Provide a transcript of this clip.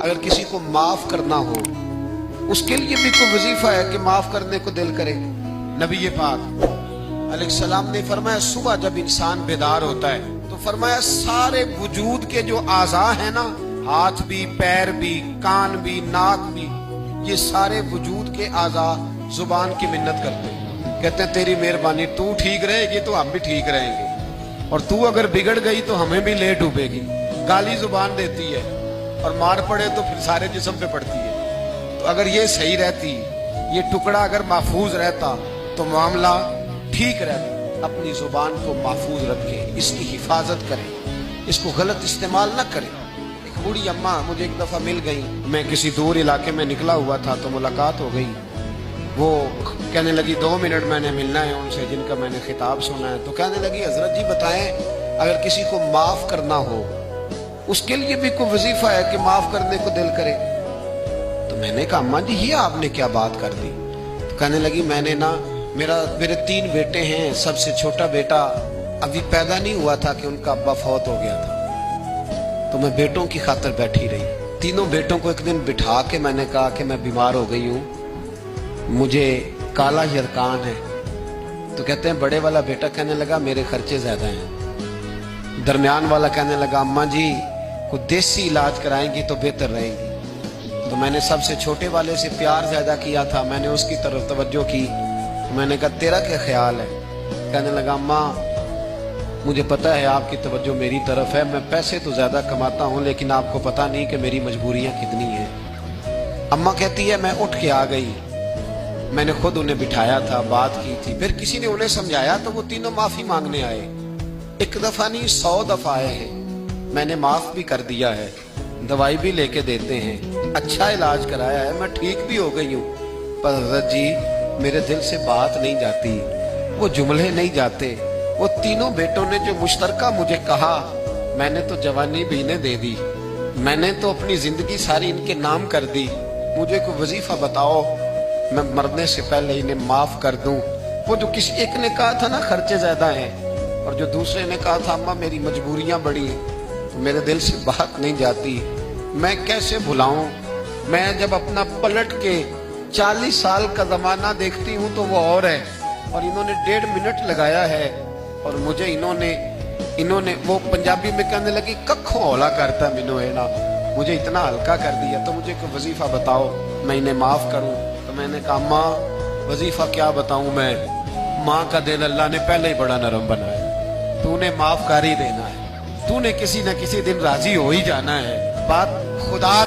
اگر کسی کو معاف کرنا ہو اس کے لیے بھی کوئی وظیفہ ہے کہ معاف کرنے کو دل کرے؟ نبی پاک علیہ السلام نے فرمایا صبح جب انسان بیدار ہوتا ہے تو فرمایا سارے وجود کے جو اعضاء ہیں نا، ہاتھ بھی، پیر بھی، کان بھی، ناک بھی، یہ سارے وجود کے اعضاء زبان کی منت کرتے ہیں، کہتے ہیں تیری مہربانی، تو ٹھیک رہے گی تو ہم بھی ٹھیک رہیں گے، اور تو اگر بگڑ گئی تو ہمیں بھی لے ڈوبے گی۔ گالی زبان دیتی ہے اور مار پڑے تو پھر سارے جسم پہ پڑتی ہے۔ تو اگر یہ صحیح رہتی، یہ ٹکڑا اگر محفوظ رہتا تو معاملہ ٹھیک رہتا۔ اپنی زبان کو محفوظ رکھے، اس کی حفاظت کرے، اس کو غلط استعمال نہ کرے۔ ایک بوڑھی اماں مجھے ایک دفعہ مل گئی، میں کسی دور علاقے میں نکلا ہوا تھا تو ملاقات ہو گئی۔ وہ کہنے لگی 2 منٹ میں نے ملنا ہے ان سے جن کا میں نے خطاب سنا ہے۔ تو کہنے لگی حضرت جی بتائیں، اگر کسی کو معاف کرنا ہو اس کے لیے بھی کوئی وظیفہ ہے کہ معاف کرنے کو دل کرے؟ تو میں نے کہا اماں جی یہ آپ نے کیا بات کر دی؟ تو کہنے لگی میں نے میرے 3 بیٹے ہیں، سب سے چھوٹا بیٹا ابھی پیدا نہیں ہوا تھا کہ ان کا ابا فوت ہو گیا تھا، تو میں بیٹوں کی خاطر بیٹھی رہی۔ تینوں بیٹوں کو ایک دن بٹھا کے میں نے کہا کہ میں بیمار ہو گئی ہوں، مجھے کالا یرکان ہے۔ تو کہتے ہیں بڑے والا بیٹا کہنے لگا میرے خرچے زیادہ ہیں، درمیان والا کہنے لگا اماں جی کوئی دیسی علاج کرائیں گی تو بہتر رہے گی۔ تو میں نے سب سے چھوٹے والے سے پیار زیادہ کیا تھا، میں نے اس کی طرف توجہ کی۔ میں نے کہا تیرا کیا خیال ہے؟ کہنے لگا اماں مجھے پتہ ہے آپ کی توجہ میری طرف ہے، میں پیسے تو زیادہ کماتا ہوں لیکن آپ کو پتہ نہیں کہ میری مجبوریاں کتنی ہیں۔ اماں کہتی ہے میں اٹھ کے آ گئی، میں نے خود انہیں بٹھایا تھا، بات کی تھی، پھر کسی نے انہیں سمجھایا تو وہ تینوں معافی مانگنے آئے۔ 1 دفعہ نہیں 100 دفعہ آئے ہیں، میں نے معاف بھی کر دیا ہے، دوائی بھی لے کے دیتے ہیں، اچھا علاج کرایا ہے، میں ٹھیک بھی ہو گئی ہوں، پر حضرت جی میرے دل سے بات نہیں جاتی، وہ جملے نہیں جاتے۔ وہ تینوں بیٹوں نے جو مشترکہ مجھے کہا، میں نے تو جوانی بھی انہیں دے دی، میں نے تو اپنی زندگی ساری ان کے نام کر دی، مجھے کوئی وظیفہ بتاؤ میں مرنے سے پہلے انہیں معاف کر دوں۔ وہ جو کسی ایک نے کہا تھا نا خرچے زیادہ ہیں، اور جو دوسرے نے کہا تھا اماں میری مجبوریاں بڑی ہیں، تو میرے دل سے بات نہیں جاتی، میں کیسے بھلاؤں؟ میں جب اپنا پلٹ کے 40 سال کا زمانہ دیکھتی ہوں تو وہ اور ہے، اور انہوں نے 1.5 منٹ لگایا ہے، اور مجھے انہوں نے وہ پنجابی میں کہنے لگی ککھوں اولا کرتا مینوں ہے نا، مجھے اتنا ہلکا کر دیا، تو مجھے کوئی وظیفہ بتاؤ میں انہیں معاف کروں۔ تو میں نے کہا ماں وظیفہ کیا بتاؤں میں، ماں کا دل اللہ نے پہلے ہی بڑا نرم بنایا، تو انہیں معاف کر ہی دینا ہے، تو نے کسی نہ کسی دن راضی ہو ہی جانا ہے، بات خدا